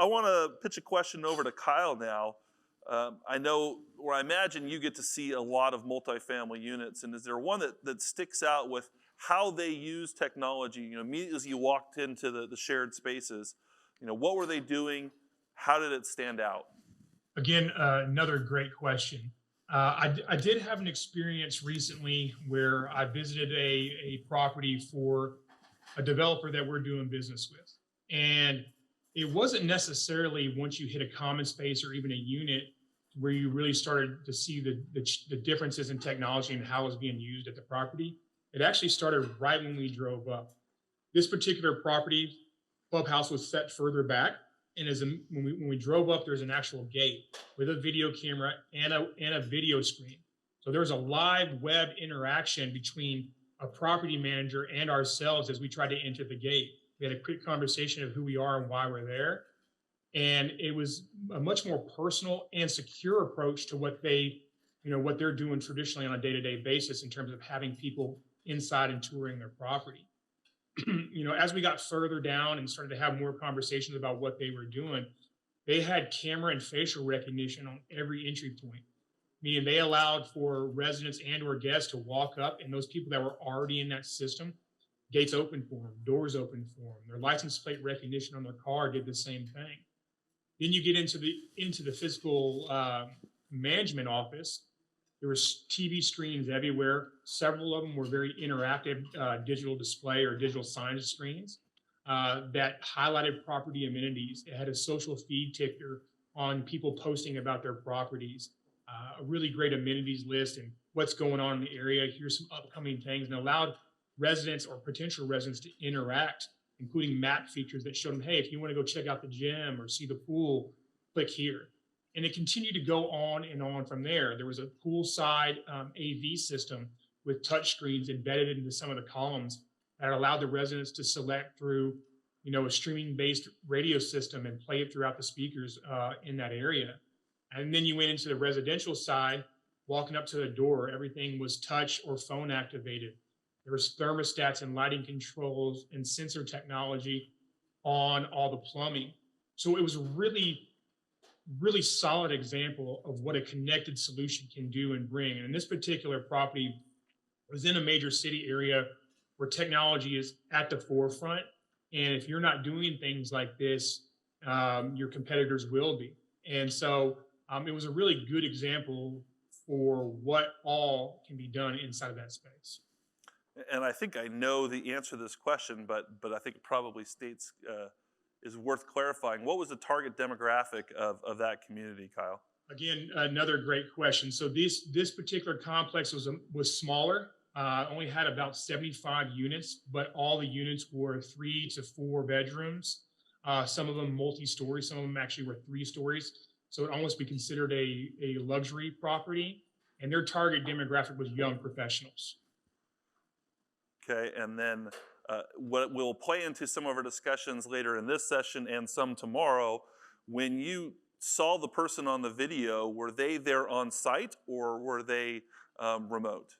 I want to pitch a question over to Kyle now. I know, or I imagine you get to see a lot of multifamily units, and is there one that sticks out with how they use technology? You know, immediately as you walked into the shared spaces, you know, what were they doing? How did it stand out? Again, another great question. I did have an experience recently where I visited a property for a developer that we're doing business with. And it wasn't necessarily once you hit a common space or even a unit where you really started to see the differences in technology and how it's being used at the property. It actually started right when we drove up. This particular property clubhouse was set further back, and when we drove up, there's an actual gate with a video camera and a video screen. So there's a live web interaction between a property manager and ourselves as we tried to enter the gate. We had a quick conversation of who we are and why we're there, and it was a much more personal and secure approach to what they're doing traditionally on a day-to-day basis in terms of having people inside and touring their property. As we got further down and started to have more conversations about what they were doing, they had camera and facial recognition on every entry point, meaning they allowed for residents and or guests to walk up, and those people that were already in that system, gates open for them, doors open for them, their license plate recognition on their car did the same thing. Then you get into the physical management office. There was TV screens everywhere. Several of them were very interactive digital display or digital signage screens that highlighted property amenities. It had a social feed ticker on people posting about their properties, a really great amenities list and what's going on in the area. Here's some upcoming things, and allowed residents or potential residents to interact, including map features that showed them, hey, if you want to go check out the gym or see the pool, click here. And it continued to go on and on from there. There was a poolside AV system with touch screens embedded into some of the columns that allowed the residents to select through, a streaming-based radio system and play it throughout the speakers in that area. And then you went into the residential side, walking up to the door, everything was touch or phone activated. There was thermostats and lighting controls and sensor technology on all the plumbing. So it was really solid example of what a connected solution can do and bring. And in this particular property was in a major city area where technology is at the forefront. And if you're not doing things like this, your competitors will be. And so it was a really good example for what all can be done inside of that space. And I think I know the answer to this question, but I think it probably states is worth clarifying. What was the target demographic of that community, Kyle? Again, another great question. So this particular complex was smaller, only had about 75 units, but all the units were 3 to 4 bedrooms. Some of them multi-story, some of them actually were 3 stories. So it almost be considered a luxury property. And their target demographic was young professionals. Okay, and then what will play into some of our discussions later in this session and some tomorrow, when you saw the person on the video, were they there on site or were they remote?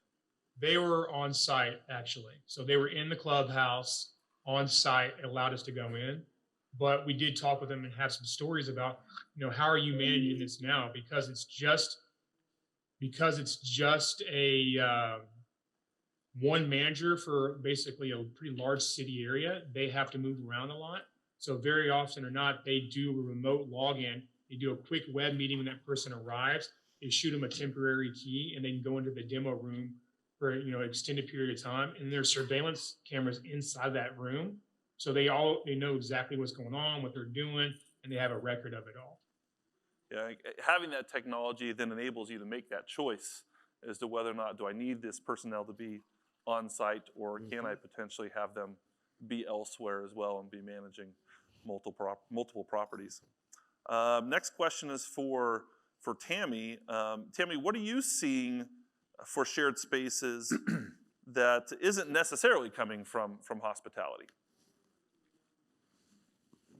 They were on site, actually. So they were in the clubhouse on site. It allowed us to go in. But we did talk with them and have some stories about, how are you managing this now? Because it's just a one manager for basically a pretty large city area. They have to move around a lot. So very often or not, they do a remote login. They do a quick web meeting when that person arrives. They shoot them a temporary key and they can go into the demo room for an extended period of time. And there's surveillance cameras inside that room. So they know exactly what's going on, what they're doing, and they have a record of it all. Yeah, having that technology then enables you to make that choice as to whether or not do I need this personnel to be on site, or can I potentially have them be elsewhere as well and be managing multiple properties. Next question is for Tammy. Tammy, what are you seeing for shared spaces that isn't necessarily coming from hospitality?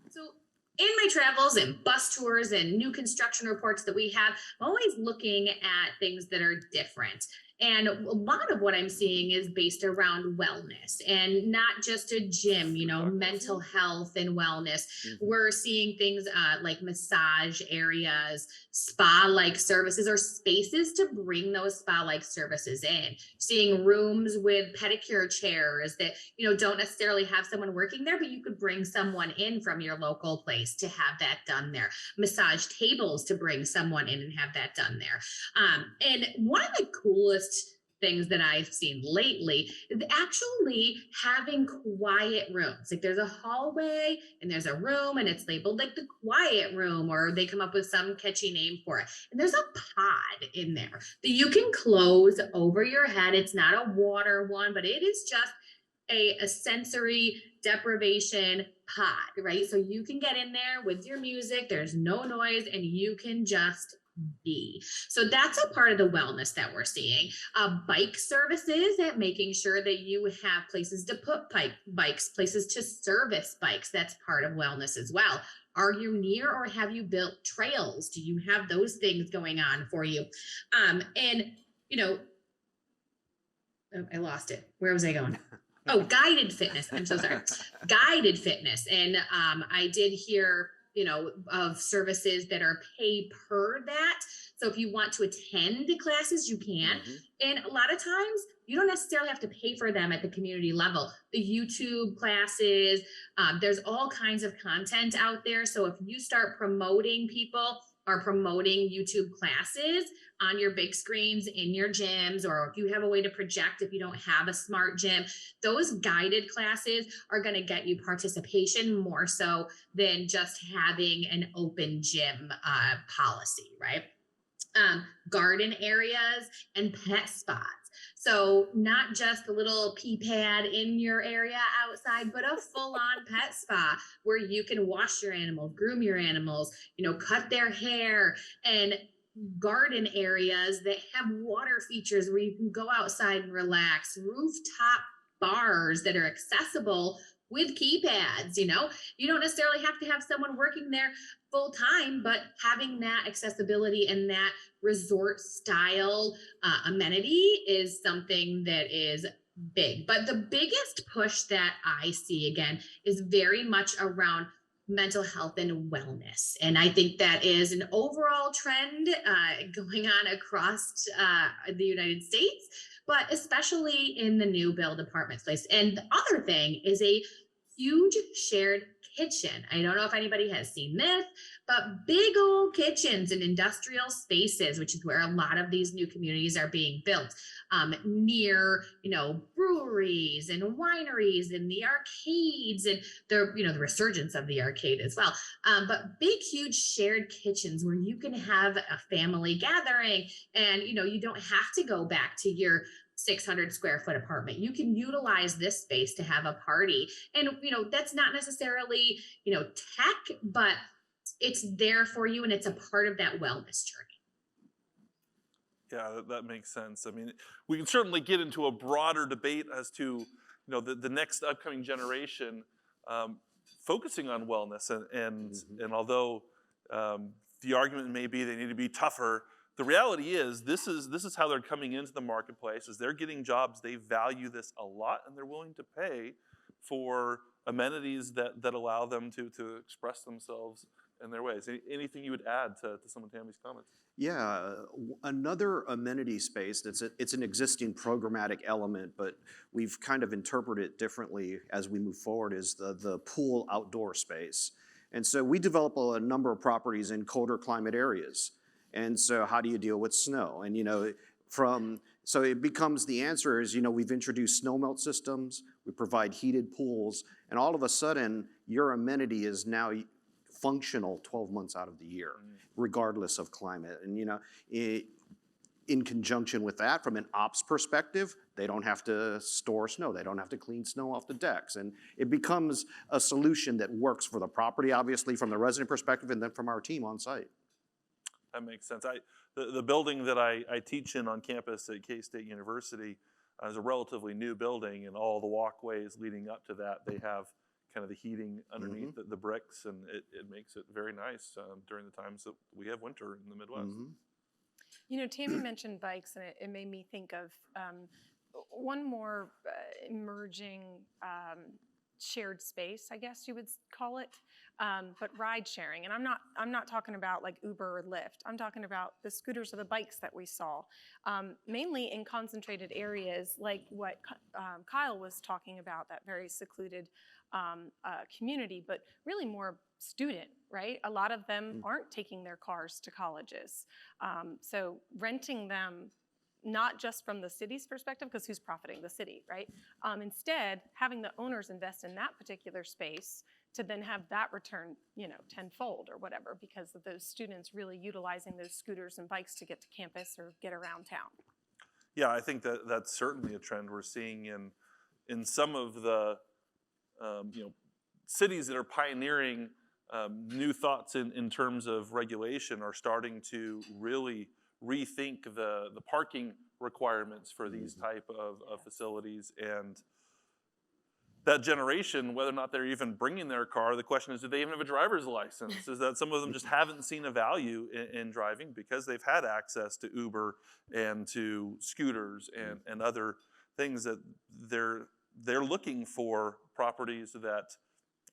So in my travels and bus tours and new construction reports that we have, I'm always looking at things that are different. And a lot of what I'm seeing is based around wellness and not just a gym, mental health and wellness. We're seeing things like massage areas, spa like services, or spaces to bring those spa like services in. Seeing rooms with pedicure chairs that, don't necessarily have someone working there, but you could bring someone in from your local place to have that done there. Massage tables to bring someone in and have that done there. And one of the coolest things that I've seen lately is actually having quiet rooms. Like there's a hallway and there's a room and it's labeled like the quiet room, or they come up with some catchy name for it. And there's a pod in there that you can close over your head. It's not a water one, but it is just a sensory deprivation pod, right? So you can get in there with your music, there's no noise, and you can just be. So that's a part of the wellness that we're seeing. Bike services, at making sure that you have places to put bikes, places to service bikes. That's part of wellness as well. Are you near, or have you built trails? Do you have those things going on for you? And I lost it. Where was I going? Oh, guided fitness. I'm so sorry. Guided fitness. And I did hear, of services that are pay per that. So if you want to attend the classes, you can. And a lot of times you don't necessarily have to pay for them at the community level. The YouTube classes, there's all kinds of content out there. So if you start promoting people or promoting YouTube classes on your big screens in your gyms, or if you have a way to project if you don't have a smart gym, those guided classes are going to get you participation more so than just having an open gym policy, right? Garden areas and pet spots. So not just a little pee pad in your area outside, but a full-on pet spa where you can wash your animals, groom your animals, cut their hair, and garden areas that have water features where you can go outside and relax, rooftop bars that are accessible with keypads. You don't necessarily have to have someone working there full time, but having that accessibility and that resort style amenity is something that is big. But the biggest push that I see again is very much around mental health and wellness. And I think that is an overall trend going on across the United States, but especially in the new build apartment space. And the other thing is a huge shared kitchen. I don't know if anybody has seen this, but big old kitchens in industrial spaces, which is where a lot of these new communities are being built, near, breweries and wineries and the arcades and the resurgence of the arcade as well. But big, huge shared kitchens where you can have a family gathering and, you don't have to go back to your 600 square foot apartment. You can utilize this space to have a party. And, that's not necessarily, tech, but it's there for you and it's a part of that wellness journey. Yeah, that makes sense. I mean, we can certainly get into a broader debate as to, the next upcoming generation focusing on wellness. And although the argument may be they need to be tougher, the reality is this is how they're coming into the marketplace. As they're getting jobs, they value this a lot, and they're willing to pay for amenities that allow them to express themselves in their ways. Anything you would add to some of Tammy's comments? Yeah, another amenity space it's an existing programmatic element, but we've kind of interpreted it differently as we move forward, is the pool outdoor space. And so we develop a number of properties in colder climate areas. And so how do you deal with snow? And so it becomes, the answer is, we've introduced snow melt systems, we provide heated pools, and all of a sudden your amenity is now functional 12 months out of the year, regardless of climate. And in conjunction with that, from an ops perspective, they don't have to store snow, they don't have to clean snow off the decks. And it becomes a solution that works for the property, obviously, from the resident perspective, and then from our team on site. That makes sense. The building that I teach in on campus at K-State University is a relatively new building, and all the walkways leading up to that, they have kind of the heating underneath the bricks, and it makes it very nice during the times that we have winter in the Midwest. You know, Tammy mentioned bikes, and it made me think of one more emerging shared space, I guess you would call it, but ride sharing. And I'm not talking about like Uber or Lyft. I'm talking about the scooters or the bikes that we saw, mainly in concentrated areas like what Kyle was talking about, that very secluded community, but really more student, right? A lot of them aren't taking their cars to colleges. So renting them, not just from the city's perspective, because who's profiting? The city, right? Instead, having the owners invest in that particular space to then have that return, you know, tenfold or whatever, because of those students really utilizing those scooters and bikes to get to campus or get around town. Yeah, I think that that's certainly a trend we're seeing in some of the you know, cities that are pioneering new thoughts in terms of regulation are starting to really rethink the parking requirements for these type of facilities. And that generation, whether or not they're even bringing their car, the question is, do they even have a driver's license? Is that some of them just haven't seen a value in driving because they've had access to Uber and to scooters and other things that they're looking for properties that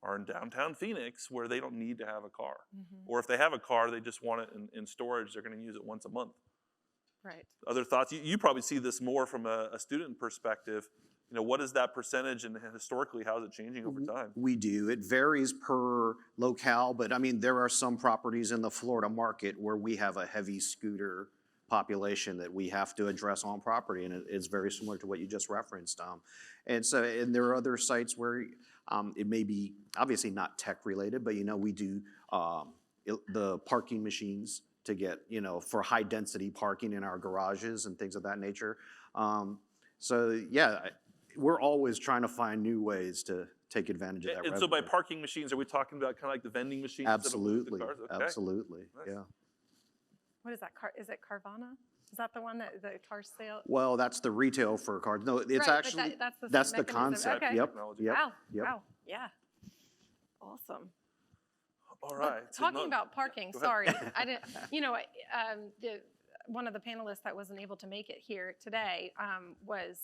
are in downtown Phoenix where they don't need to have a car. Or if they have a car, they just want it in storage, they're gonna use it once a month. Right. Other thoughts? You probably see this more from a student perspective. You know, what is that percentage, and historically, how is it changing over time? We do. It varies per locale, but I mean, there are some properties in the Florida market where we have a heavy scooter population that we have to address on property, and it's very similar to what you just referenced. And there are other sites where it may be obviously not tech related, but you know, we do the parking machines to get, you know, for high density parking in our garages and things of that nature. So yeah, we're always trying to find new ways to take advantage of that. And so by parking machines, are we talking about kind of like the vending machines? Absolutely, that move the cars? Okay. absolutely, Nice. yeah. What is that? Is it Carvana? Is that the one that the car sale? Well, that's the retail for cars. No, it's Right, but actually, that's the mechanism. concept. Okay. Yep, Technology. yep, Wow. yep. Wow. Yeah. Awesome. All But right. talking about parking, Go ahead. sorry, I didn't. You know, one of the panelists that wasn't able to make it here today was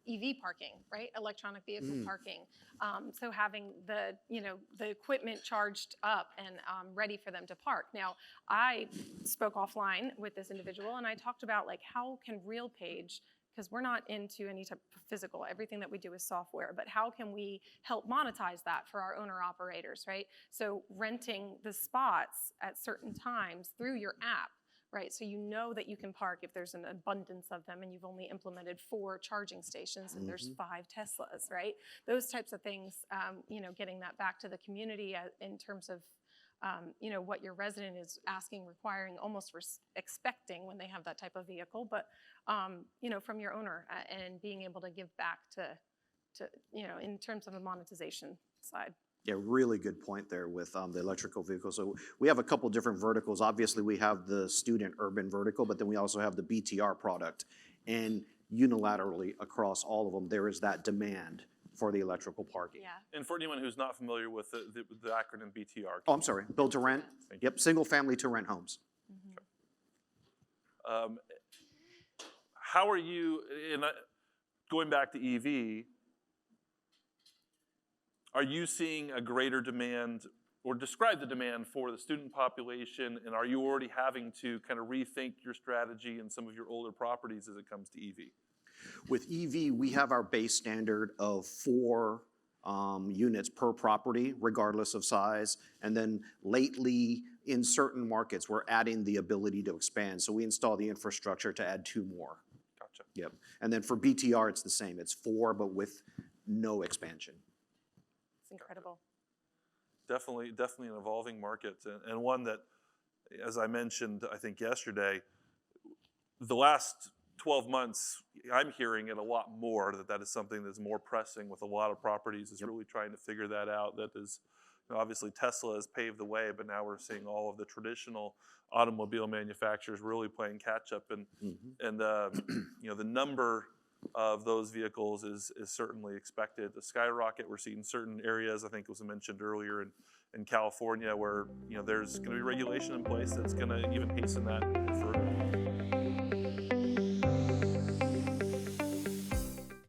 EV parking, right? Electronic vehicle parking. So having the equipment charged up and ready for them to park. Now, I spoke offline with this individual, and I talked about like how can RealPage, because we're not into any type of physical, everything that we do is software, but how can we help monetize that for our owner operators, right? So renting the spots at certain times through your app, right? So you know that you can park if there's an abundance of them and you've only implemented 4 charging stations and there's 5 Teslas, right? Those types of things, you know, getting that back to the community in terms of, you know, what your resident is asking, requiring, almost expecting when they have that type of vehicle, but, you know, from your owner and being able to give back to, you know, in terms of a monetization side. Yeah, really good point there with the electrical vehicle. So we have a couple different verticals. Obviously, we have the student urban vertical, but then we also have the BTR product. And unilaterally across all of them, there is that demand for the electrical parking. Yeah. And for anyone who's not familiar with the acronym BTR. Oh, I'm sorry, build to rent? Thank you. Yep, single family to rent homes. How are you, going back to EV, are you seeing a greater demand, or describe the demand for the student population, and are you already having to kind of rethink your strategy in some of your older properties as it comes to EV? With EV, we have our base standard of 4 units per property, regardless of size. And then lately, in certain markets, we're adding the ability to expand. So we install the infrastructure to add 2 more. Gotcha. Yep. And then for BTR, it's the same. It's 4, but with no expansion. It's incredible. Definitely an evolving market, and one that, as I mentioned, I think yesterday, the last 12 months, I'm hearing it a lot more, that is something that's more pressing with a lot of properties, is really trying to figure that out. That is, you know, obviously Tesla has paved the way, but now we're seeing all of the traditional automobile manufacturers really playing catch up, and you know, the number of those vehicles is certainly expected to skyrocket. We're seeing certain areas, I think it was mentioned earlier in California, where, you know, there's going to be regulation in place that's going to even hasten that further.